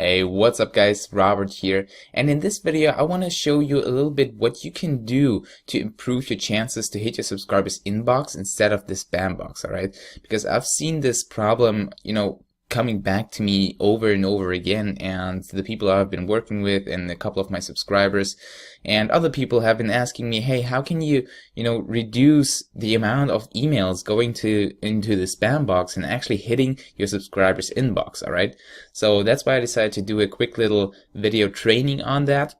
Hey, what's up guys? Robert here, and in this video I want to show you a little bit what you can do to improve your chances to hit your subscribers inbox instead of the spam box, alright? Because I've seen this problem, coming back to me over and over again, and the people I've been working with and a couple of my subscribers and other people have been asking me, hey, how can you, reduce the amount of emails going into the spam box and actually hitting your subscribers inbox, alright? So that's why I decided to do a quick little video training on that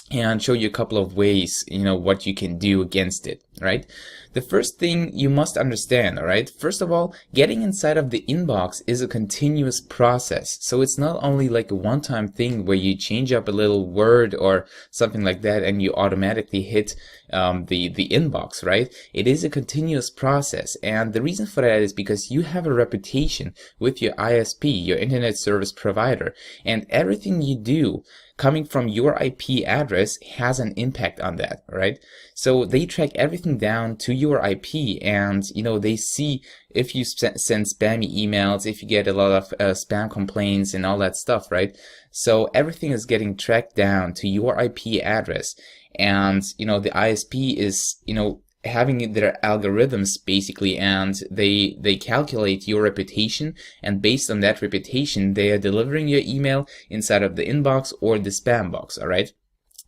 and show you a couple of ways, what you can do against it, right? The first thing you must understand, all right? First of all, getting inside of the inbox is a continuous process. So it's not only like a one-time thing where you change up a little word or something like that and you automatically hit the inbox, right? It is a continuous process. And the reason for that is because you have a reputation with your ISP, your internet service provider, and everything you do coming from your IP address has an impact on that, right? So they track everything down to your IP, and they see if you send spammy emails, if you get a lot of spam complaints and all that stuff, right? So everything is getting tracked down to your IP address, and the ISP is having their algorithms basically, and they calculate your reputation, and based on that reputation they are delivering your email inside of the inbox or the spam box, all right?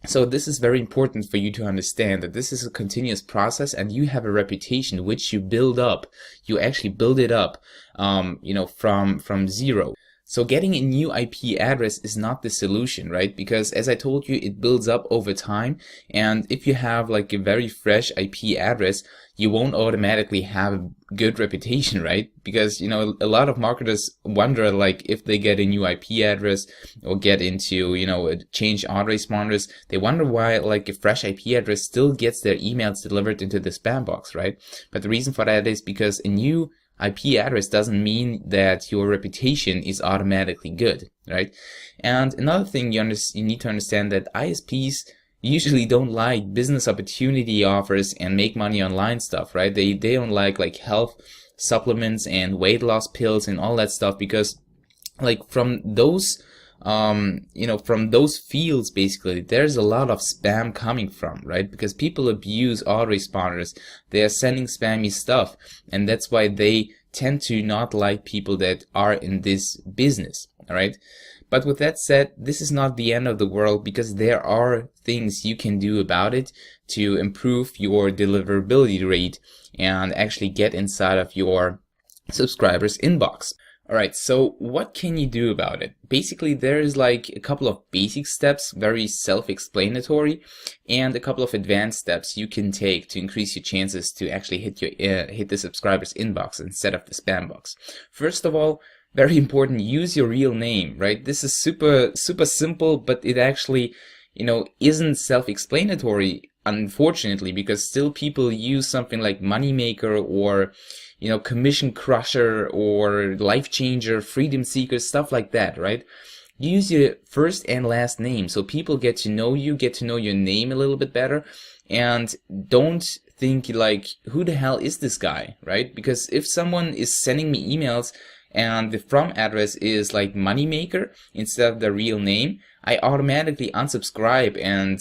So this is very important for you to understand that this is a continuous process, and you have a reputation which you build up. You actually build it up from zero. So getting a new IP address is not the solution, right? Because as I told you, it builds up over time, and if you have like a very fresh IP address, you won't automatically have a good reputation, right? Because a lot of marketers wonder, like, if they get a new IP address or get into change autoresponders, they wonder why like a fresh IP address still gets their emails delivered into the spam box, right? But the reason for that is because a new IP address doesn't mean that your reputation is automatically good, right? And another thing you need to understand that ISPs usually don't like business opportunity offers and make money online stuff, right? They don't like health supplements and weight loss pills and all that stuff, because like from those from those fields, basically, there's a lot of spam coming from, right? Because people abuse autoresponders. They are sending spammy stuff, and that's why they tend to not like people that are in this business, all right? But with that said, this is not the end of the world, because there are things you can do about it to improve your deliverability rate and actually get inside of your subscribers' inbox. Alright, so what can you do about it? Basically, there's like a couple of basic steps, very self-explanatory, and a couple of advanced steps you can take to increase your chances to actually hit the subscriber's inbox instead of the spam box. First of all, very important, use your real name, right? This is super simple, but it actually, isn't self-explanatory, unfortunately, because still people use something like Moneymaker or commission crusher or life changer, freedom seeker, stuff like that, right? Use your first and last name so people get to know you, get to know your name a little bit better, and don't think like, who the hell is this guy, right? Because if someone is sending me emails and the from address is like Moneymaker instead of the real name, I automatically unsubscribe and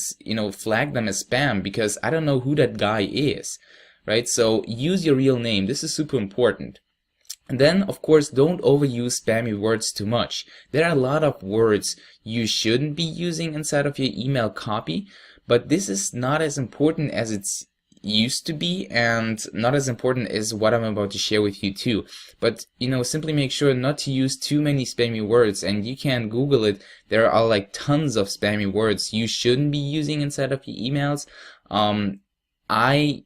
flag them as spam, because I don't know who that guy is, right? So use your real name. This is super important. And then, of course, don't overuse spammy words too much. There are a lot of words you shouldn't be using inside of your email copy, but this is not as important as it's used to be, and not as important as what I'm about to share with you too. But simply make sure not to use too many spammy words, and you can Google it. There are like tons of spammy words you shouldn't be using inside of your emails. I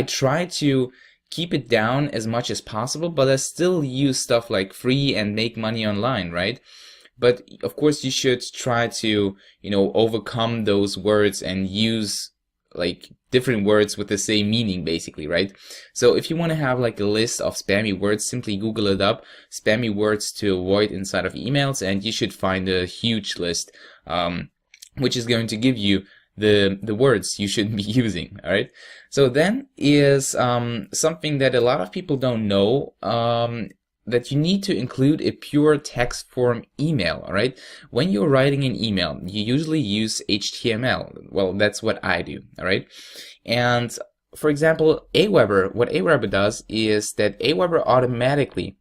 try to keep it down as much as possible, but I still use stuff like free and make money online, right? But of course you should try to overcome those words and use like different words with the same meaning, basically, right? So if you want to have like a list of spammy words, simply Google it up, spammy words to avoid inside of emails, and you should find a huge list, which is going to give you the words you shouldn't be using, all right? So then is something that a lot of people don't know, that you need to include a pure text form email, all right? When you're writing an email, you usually use HTML. Well, that's what I do, all right? And for example, Aweber, what Aweber does is that Aweber automatically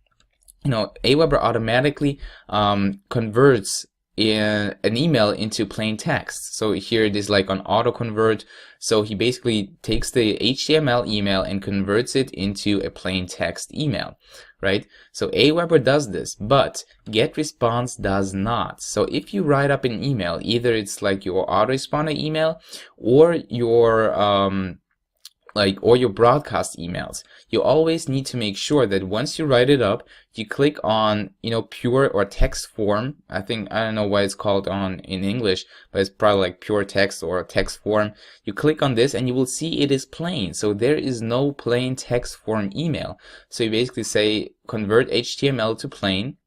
converts an email into plain text. So here it is like on auto convert. So he basically takes the HTML email and converts it into a plain text email, right? So Aweber does this, but GetResponse does not. So if you write up an email, either it's like your autoresponder email or your or your broadcast emails, you always need to make sure that once you write it up, you click on, pure or text form. I don't know why it's called in English, but it's probably like pure text or text form. You click on this and you will see it is plain. So there is no plain text form email. So you basically say convert HTML to plain.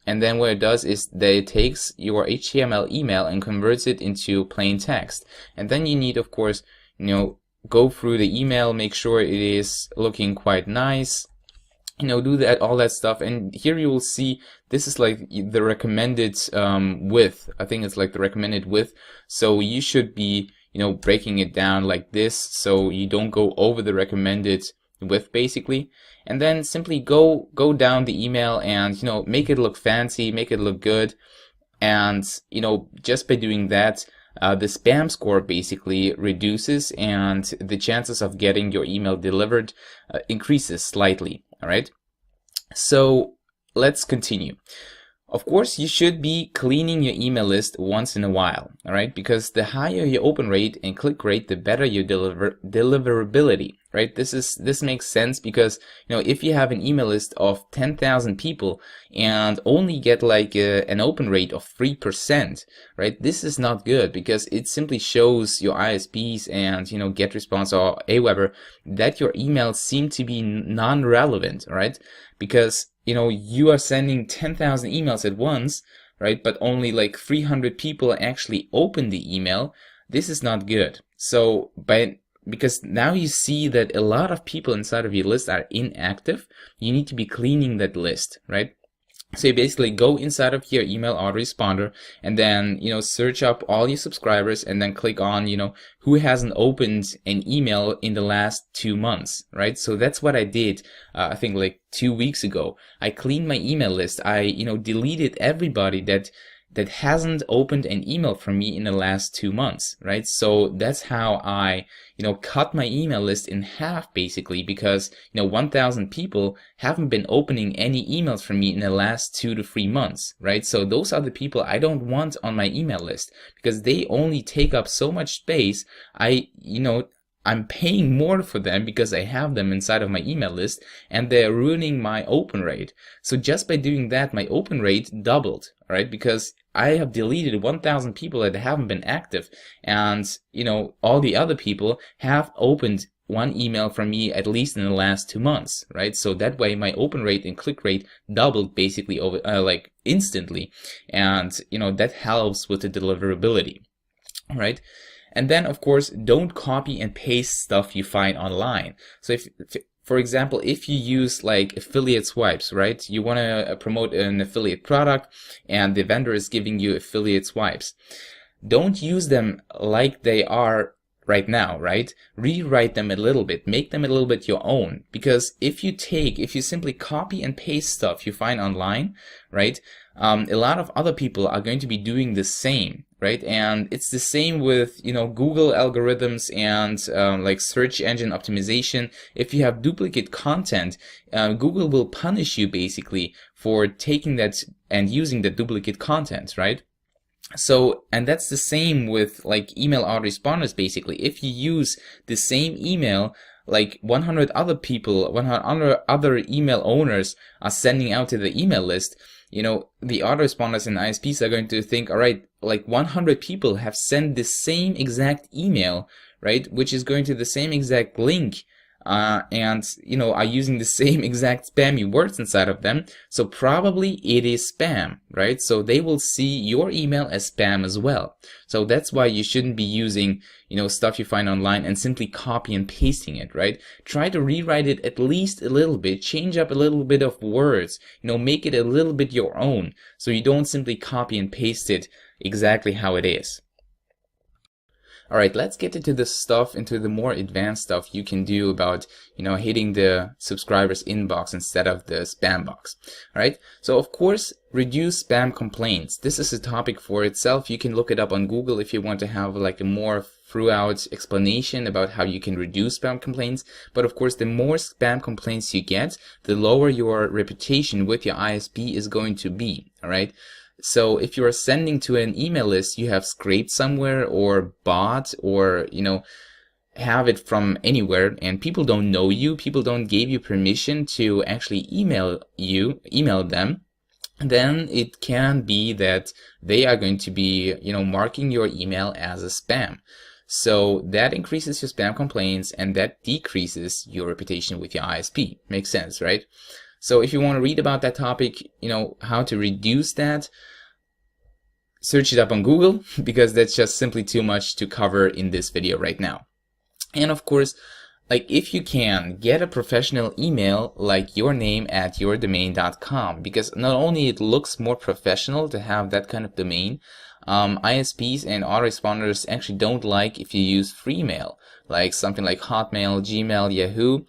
And then what it does is that it takes your HTML email and converts it into plain text. And then you need, of course, go through the email, make sure it is looking quite nice, do that, all that stuff. And here you will see this is like the recommended width. I think it's like the recommended width. So you should be, breaking it down like this so you don't go over the recommended width basically. And then simply go down the email and, make it look fancy, make it look good. And, just by doing that, the spam score basically reduces and the chances of getting your email delivered increases slightly, all right? So let's continue. Of course, you should be cleaning your email list once in a while, all right? Because the higher your open rate and click rate, the better your deliverability, right? This makes sense because, if you have an email list of 10,000 people and only get like an open rate of 3%, right? This is not good because it simply shows your ISPs and, GetResponse or Aweber that your emails seem to be non-relevant, right? Because you are sending 10,000 emails at once, right? But only like 300 people actually open the email. This is not good. So because now you see that a lot of people inside of your list are inactive, you need to be cleaning that list, right? So you basically go inside of your email autoresponder and then, search up all your subscribers and then click on, who hasn't opened an email in the last 2 months, right? So that's what I did, I think like 2 weeks ago. I cleaned my email list. I, deleted everybody that hasn't opened an email from me in the last 2 months, right? So that's how I, cut my email list in half basically because, 1,000 people haven't been opening any emails from me in the last 2 to 3 months, right? So those are the people I don't want on my email list because they only take up so much space. I'm paying more for them because I have them inside of my email list and they're ruining my open rate. So just by doing that, my open rate doubled, right? Because I have deleted 1,000 people that haven't been active and, all the other people have opened one email from me at least in the last 2 months, right? So that way my open rate and click rate doubled basically over, like instantly. And, that helps with the deliverability, right? And then, of course, don't copy and paste stuff you find online. So if for example, if you use like affiliate swipes, right? You want to promote an affiliate product and the vendor is giving you affiliate swipes. Don't use them like they are right now, right? Rewrite them a little bit, make them a little bit your own. Because if you simply copy and paste stuff you find online, right? A lot of other people are going to be doing the same, right? And it's the same with, Google algorithms and like search engine optimization. If you have duplicate content, Google will punish you basically for taking that and using the duplicate content, right? So, and that's the same with like email autoresponders basically. If you use the same email, like 100 other people, 100 other email owners are sending out to the email list, the autoresponders and ISPs are going to think, all right, like 100 people have sent the same exact email, right? Which is going to the same exact link and are using the same exact spammy words inside of them, so probably it is spam, right? So they will see your email as spam as well. So that's why you shouldn't be using stuff you find online and simply copy and pasting it, right? Try to rewrite it at least a little bit, change up a little bit of words, make it a little bit your own, so you don't simply copy and paste it exactly how it is. Alright, let's get into the more advanced stuff you can do about, hitting the subscriber's inbox instead of the spam box. Alright, so of course, reduce spam complaints. This is a topic for itself. You can look it up on Google if you want to have like a more throughout explanation about how you can reduce spam complaints. But of course, the more spam complaints you get, the lower your reputation with your ISP is going to be. Alright. So if you are sending to an email list you have scraped somewhere or bought or, have it from anywhere, and people don't know you, people don't give you permission to actually email them, then it can be that they are going to be, marking your email as a spam. So that increases your spam complaints and that decreases your reputation with your ISP. Makes sense, right? So if you want to read about that topic, how to reduce that, search it up on Google, because that's just simply too much to cover in this video right now. And of course, if you can, get a professional email like yourname@yourdomain.com, because not only it looks more professional to have that kind of domain, ISPs and autoresponders actually don't like if you use free mail, like something like Hotmail, Gmail, Yahoo.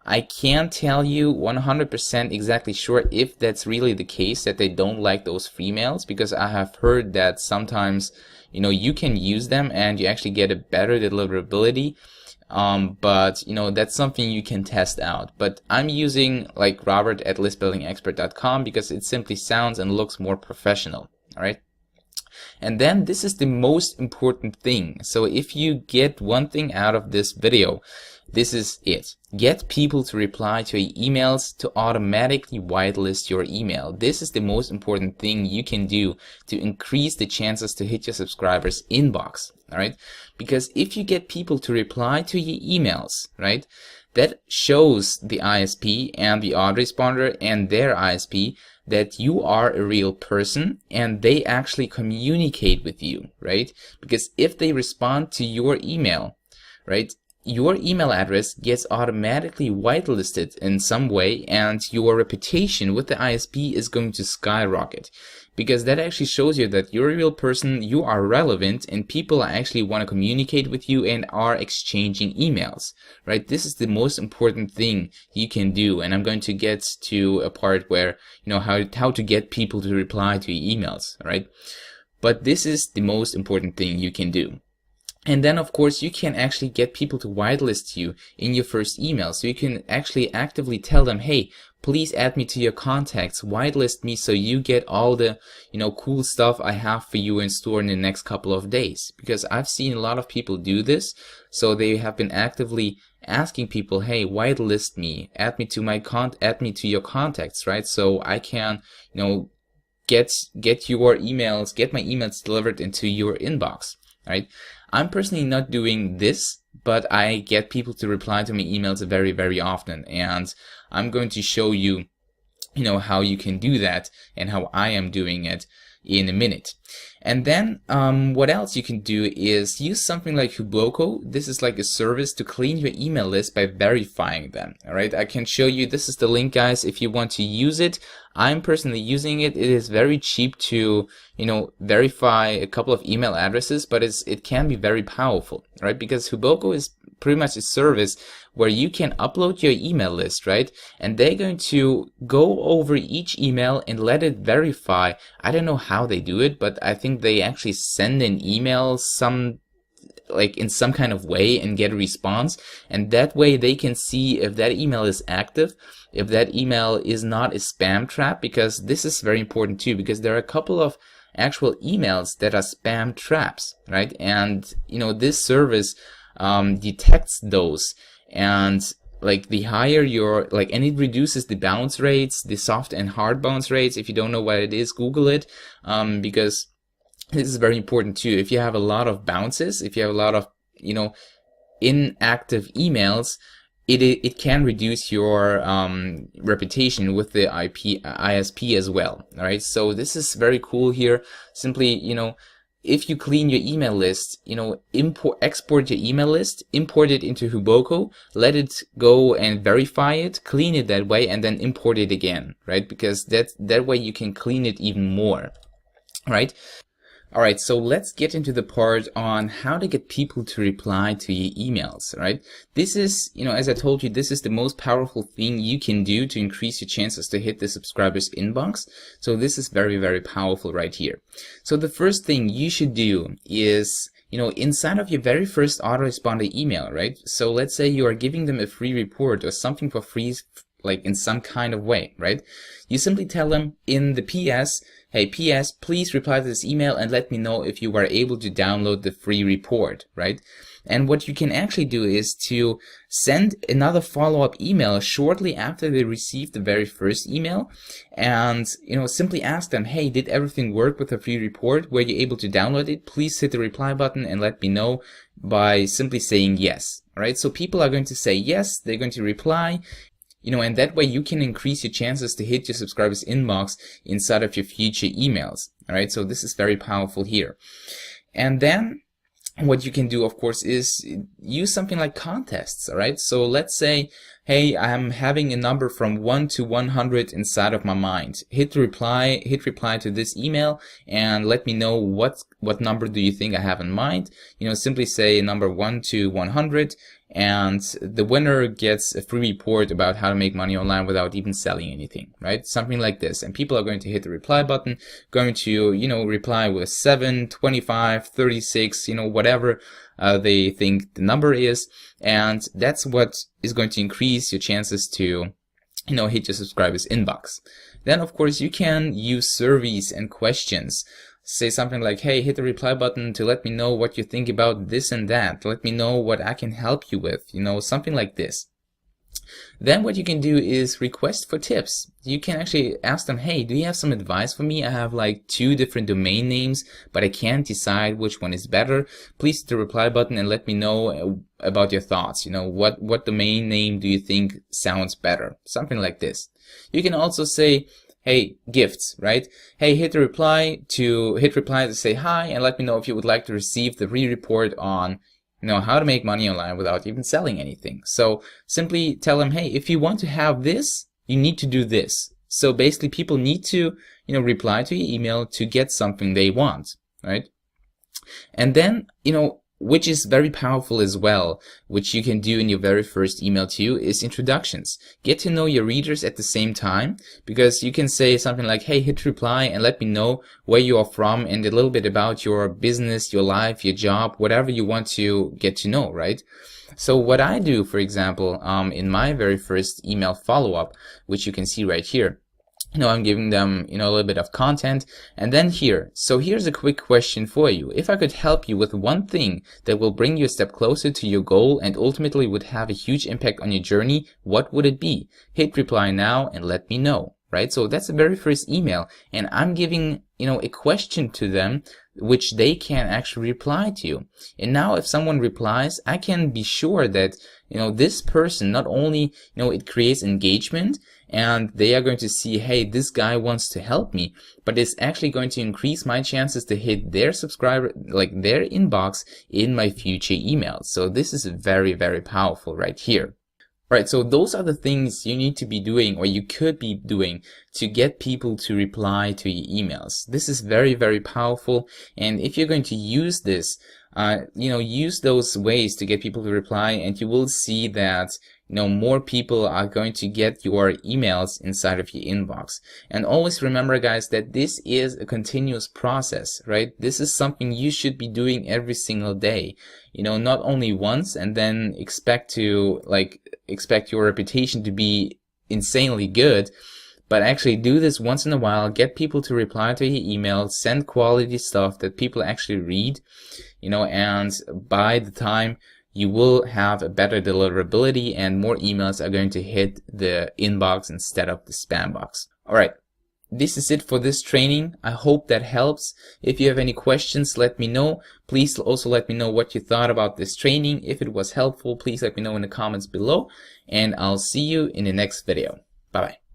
I can't tell you 100% exactly sure if that's really the case, that they don't like those free mails, because I have heard that sometimes, you can use them and you actually get a better deliverability. But that's something you can test out. But I'm using like Robert at listbuildingexpert.com because it simply sounds and looks more professional. All right. And then this is the most important thing. So if you get one thing out of this video, this is it. Get people to reply to your emails, to automatically whitelist your email. This is the most important thing you can do to increase the chances to hit your subscribers' inbox. All right? Because if you get people to reply to your emails, right, that shows the ISP and the autoresponder and their ISP that you are a real person and they actually communicate with you, right? Because if they respond to your email, right, your email address gets automatically whitelisted in some way, and your reputation with the ISP is going to skyrocket, because that actually shows you that you're a real person, you are relevant, and people actually want to communicate with you and are exchanging emails, right? This is the most important thing you can do, and I'm going to get to a part where, how to get people to reply to your emails, right? But this is the most important thing you can do. And then, of course, you can actually get people to whitelist you in your first email. So you can actually actively tell them, hey, please add me to your contacts, whitelist me so you get all the, cool stuff I have for you in store in the next couple of days. Because I've seen a lot of people do this. So they have been actively asking people, hey, whitelist me, add me to your contacts, right? So I can, get your emails, get my emails delivered into your inbox, right? I'm personally not doing this, but I get people to reply to my emails very, very often, and I'm going to show you, how you can do that and how I am doing it in a minute. And then what else you can do is use something like Huboko. This is like a service to clean your email list by verifying them. All right, I can show you. This is the link, guys, if you want to use it. I'm personally using it. It is very cheap to, verify a couple of email addresses, but it can be very powerful, right? Because Huboko is pretty much a service where you can upload your email list, right? And they're going to go over each email and let it verify. I don't know how they do it, but I think they actually send an email in some kind of way and get a response. And that way they can see if that email is active, if that email is not a spam trap, because this is very important too, because there are a couple of actual emails that are spam traps, right? And, this service detects those, and the higher your and it reduces the bounce rates, the soft and hard bounce rates. If you don't know what it is, Google it, because this is very important too. If you have a lot of bounces, if you have a lot of inactive emails, it can reduce your reputation with the ISP as well. All right, so this is very cool here. Simply, if you clean your email list, export your email list, import it into Huboko, let it go and verify it, clean it that way, and then import it again, right? Because that way you can clean it even more, right? Alright, so let's get into the part on how to get people to reply to your emails, right? This is, as I told you, this is the most powerful thing you can do to increase your chances to hit the subscriber's inbox. So this is very, very powerful right here. So the first thing you should do is, inside of your very first autoresponder email, right? So let's say you are giving them a free report or something for free, like in some kind of way, right? You simply tell them in the PS, hey, PS, please reply to this email and let me know if you are able to download the free report, right? And what you can actually do is to send another follow-up email shortly after they receive the very first email, and simply ask them, hey, did everything work with the free report? Were you able to download it? Please hit the reply button and let me know by simply saying yes. All right, so people are going to say yes, they're going to reply, and that way you can increase your chances to hit your subscribers' inbox inside of your future emails. All right, so this is very powerful here. And then what you can do, of course, is use something like contests. All right, so let's say, hey, I'm having a number from 1 to 100 inside of my mind. Hit reply to this email and let me know what number do you think I have in mind. Simply say number 1 to 100. And the winner gets a free report about how to make money online without even selling anything, right? Something like this. And people are going to hit the reply button, going to, reply with 7, 25, 36, whatever they think the number is. And that's what is going to increase your chances to, hit your subscribers' inbox. Then, of course, you can use surveys and questions. Say something like, hey, hit the reply button to let me know what you think about this and that. Let me know what I can help you with, something like this. Then what you can do is request for tips. You can actually ask them, hey, do you have some advice for me? I have like 2 different domain names, but I can't decide which one is better. Please hit the reply button and let me know about your thoughts. What domain name do you think sounds better? Something like this. You can also say, hey, gifts, right? Hey, hit reply to say hi and let me know if you would like to receive the free report on, how to make money online without even selling anything. So simply tell them, hey, if you want to have this, you need to do this. So basically people need to, reply to your email to get something they want, right? And then, which is very powerful as well, which you can do in your very first email too, is introductions. Get to know your readers at the same time, because you can say something like, hey, hit reply and let me know where you are from and a little bit about your business, your life, your job, whatever you want to get to know, right? So what I do, for example, in my very first email follow-up, which you can see right here, I'm giving them, a little bit of content. And then here, so here's a quick question for you. If I could help you with one thing that will bring you a step closer to your goal and ultimately would have a huge impact on your journey, what would it be? Hit reply now and let me know, right? So that's the very first email. And I'm giving, a question to them, which they can actually reply to. And now if someone replies, I can be sure that, this person, not only, it creates engagement, and they are going to see, hey, this guy wants to help me, but it's actually going to increase my chances to hit their subscriber, like their inbox in my future emails. So this is very, very powerful right here. Right, so those are the things you need to be doing, or you could be doing, to get people to reply to your emails. This is very, very powerful, and if you're going to use this, use those ways to get people to reply, and you will see that more people are going to get your emails inside of your inbox. And always remember, guys, that this is a continuous process, right? This is something you should be doing every single day, not only once and then expect your reputation to be insanely good, but actually do this once in a while, get people to reply to your email, send quality stuff that people actually read, and by the time you will have a better deliverability and more emails are going to hit the inbox instead of the spam box. All right. this is it for this training. I hope that helps. If you have any questions, let me know. Please also let me know what you thought about this training. If it was helpful, please let me know in the comments below, and I'll see you in the next video. Bye bye.